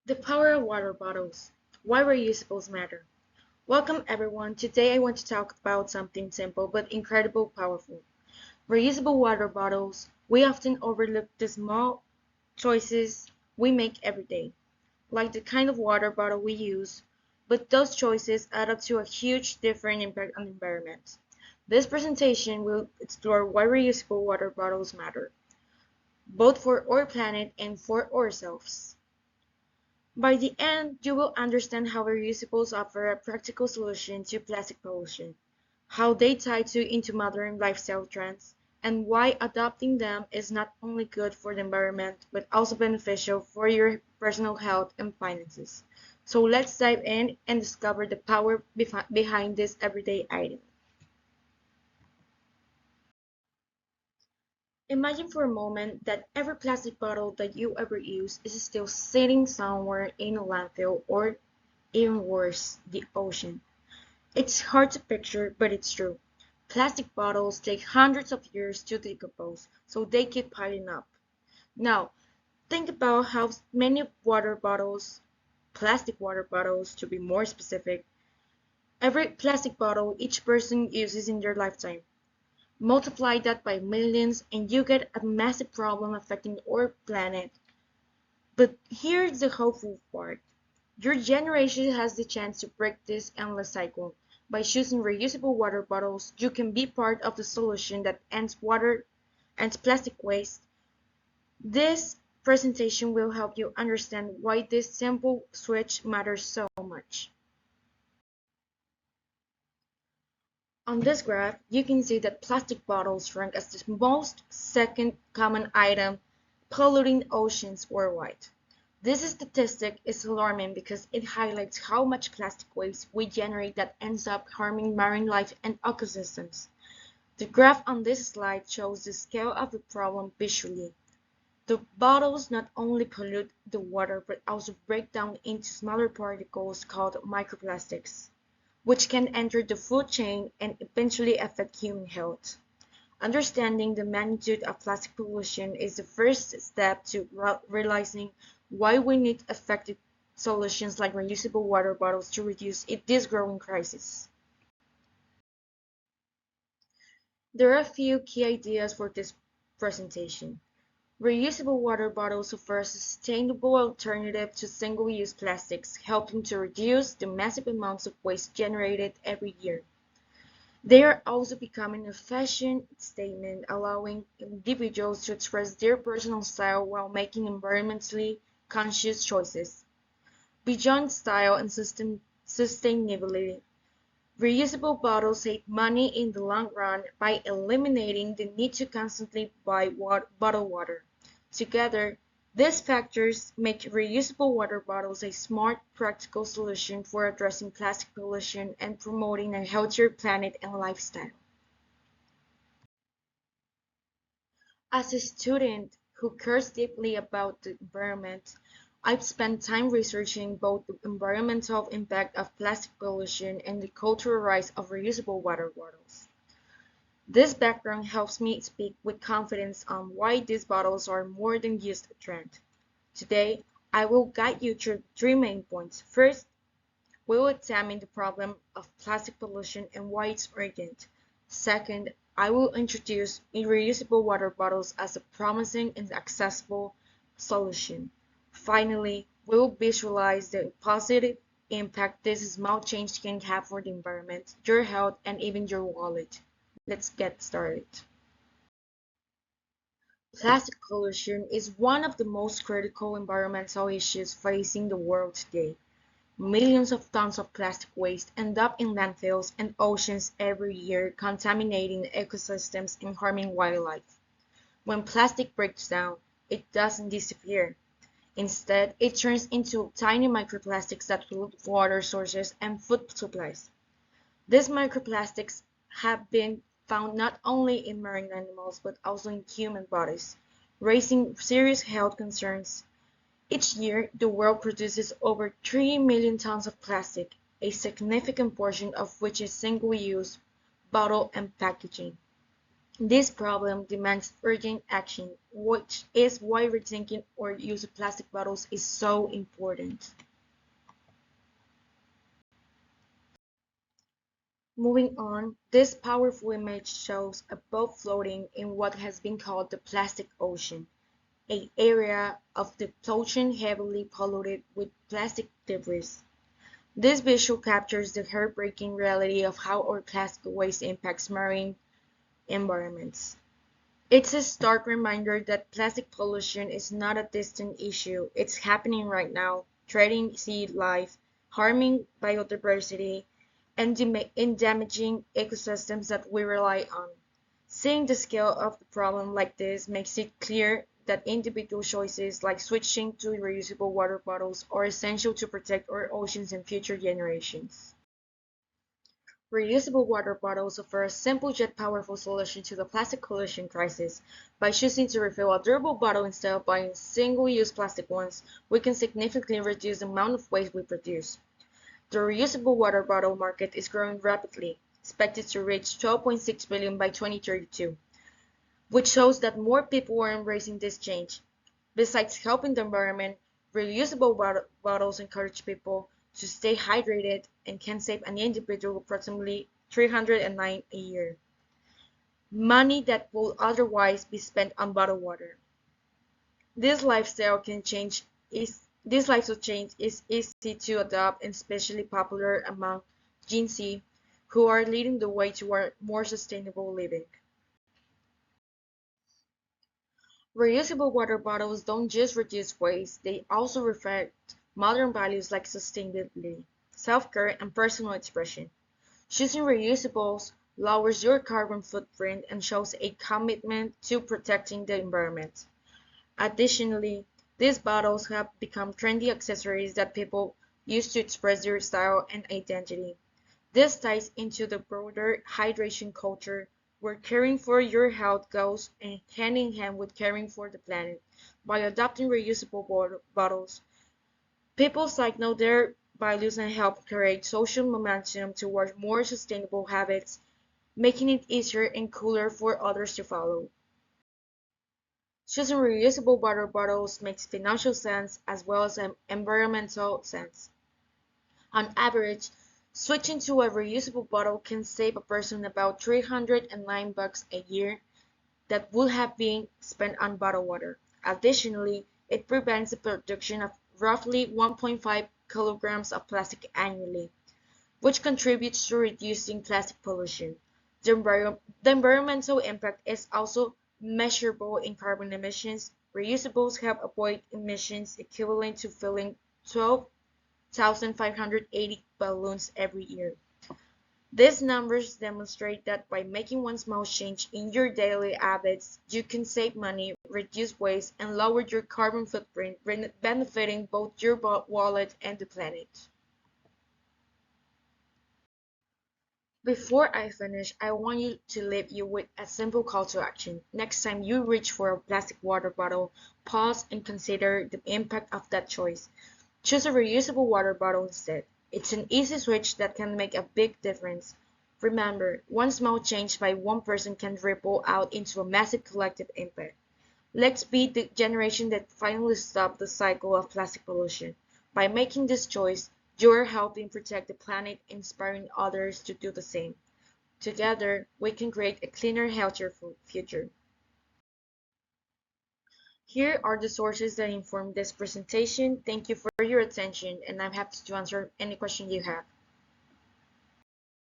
The power of water bottles. Why reusables matter. Welcome everyone. Today I want to talk about something simple but incredibly powerful. Reusable water bottles. We often overlook the small choices we make every day, like the kind of water bottle we use, but those choices add up to a huge different impact on the environment. This presentation will explore why reusable water bottles matter, both for our planet and for ourselves. By the end, you will understand how reusables offer a practical solution to plastic pollution, how they into modern lifestyle trends, and why adopting them is not only good for the environment but also beneficial for your personal health and finances. So let's dive in and discover the power behind this everyday item. Imagine for a moment that every plastic bottle that you ever use is still sitting somewhere in a landfill or even worse, the ocean. It's hard to picture, but it's true. Plastic bottles take hundreds of years to decompose, so they keep piling up. Now, think about how many water bottles, plastic water bottles to be more specific, every plastic bottle each person uses in their lifetime. Multiply that by millions, and you get a massive problem affecting our planet. But here's the hopeful part. Your generation has the chance to break this endless cycle. By choosing reusable water bottles, you can be part of the solution that ends plastic waste. This presentation will help you understand why this simple switch matters so much. On this graph, you can see that plastic bottles rank as the most second common item polluting oceans worldwide. This statistic is alarming because it highlights how much plastic waste we generate that ends up harming marine life and ecosystems. The graph on this slide shows the scale of the problem visually. The bottles not only pollute the water but also break down into smaller particles called microplastics, which can enter the food chain and eventually affect human health. Understanding the magnitude of plastic pollution is the first step to realizing why we need effective solutions like reusable water bottles to reduce this growing crisis. There are a few key ideas for this presentation. Reusable water bottles offer a sustainable alternative to single-use plastics, helping to reduce the massive amounts of waste generated every year. They are also becoming a fashion statement, allowing individuals to express their personal style while making environmentally conscious choices. Beyond style and sustainability, reusable bottles save money in the long run by eliminating the need to constantly buy bottled water. Together, these factors make reusable water bottles a smart, practical solution for addressing plastic pollution and promoting a healthier planet and lifestyle. As a student who cares deeply about the environment, I've spent time researching both the environmental impact of plastic pollution and the cultural rise of reusable water bottles. This background helps me speak with confidence on why these bottles are more than just a trend. Today, I will guide you through three main points. First, we will examine the problem of plastic pollution and why it's urgent. Second, I will introduce reusable water bottles as a promising and accessible solution. Finally, we will visualize the positive impact this small change can have for the environment, your health, and even your wallet. Let's get started. Plastic pollution is one of the most critical environmental issues facing the world today. Millions of tons of plastic waste end up in landfills and oceans every year, contaminating ecosystems and harming wildlife. When plastic breaks down, it doesn't disappear. Instead, it turns into tiny microplastics that pollute water sources and food supplies. These microplastics have been found not only in marine animals but also in human bodies, raising serious health concerns. Each year, the world produces over 3 million tons of plastic, a significant portion of which is single-use, bottle and packaging. This problem demands urgent action, which is why rethinking our use of plastic bottles is so important. Moving on, this powerful image shows a boat floating in what has been called the plastic ocean, an area of the ocean heavily polluted with plastic debris. This visual captures the heartbreaking reality of how our plastic waste impacts marine environments. It's a stark reminder that plastic pollution is not a distant issue, it's happening right now, threatening sea life, harming biodiversity, and damaging ecosystems that we rely on. Seeing the scale of the problem like this makes it clear that individual choices like switching to reusable water bottles are essential to protect our oceans and future generations. Reusable water bottles offer a simple yet powerful solution to the plastic pollution crisis. By choosing to refill a durable bottle instead of buying single-use plastic ones, we can significantly reduce the amount of waste we produce. The reusable water bottle market is growing rapidly, expected to reach 12.6 billion by 2032, which shows that more people are embracing this change. Besides helping the environment, reusable bottles encourage people to stay hydrated and can save an individual approximately 309 a year, money that would otherwise be spent on bottled water. This lifestyle can change is this lifestyle change is easy to adopt and especially popular among Gen Z, who are leading the way toward more sustainable living. Reusable water bottles don't just reduce waste, they also reflect modern values like sustainability, self-care, and personal expression. Choosing reusables lowers your carbon footprint and shows a commitment to protecting the environment. Additionally, these bottles have become trendy accessories that people use to express their style and identity. This ties into the broader hydration culture, where caring for your health goes hand in hand with caring for the planet. By adopting reusable bottles, people signal their values and help create social momentum towards more sustainable habits, making it easier and cooler for others to follow. Choosing reusable water bottles makes financial sense as well as an environmental sense. On average, switching to a reusable bottle can save a person about $309 a year that would have been spent on bottled water. Additionally, it prevents the production of roughly 1.5 kilograms of plastic annually, which contributes to reducing plastic pollution. The environmental impact is also measurable in carbon emissions. Reusables help avoid emissions equivalent to filling 12,580 balloons every year. These numbers demonstrate that by making one small change in your daily habits, you can save money, reduce waste, and lower your carbon footprint, benefiting both your wallet and the planet. Before I finish, I want to leave you with a simple call to action. Next time you reach for a plastic water bottle, pause and consider the impact of that choice. Choose a reusable water bottle instead. It's an easy switch that can make a big difference. Remember, one small change by one person can ripple out into a massive collective impact. Let's be the generation that finally stops the cycle of plastic pollution. By making this choice, you're helping protect the planet, inspiring others to do the same. Together, we can create a cleaner, healthier future. Here are the sources that inform this presentation. Thank you for your attention, and I'm happy to answer any question you have.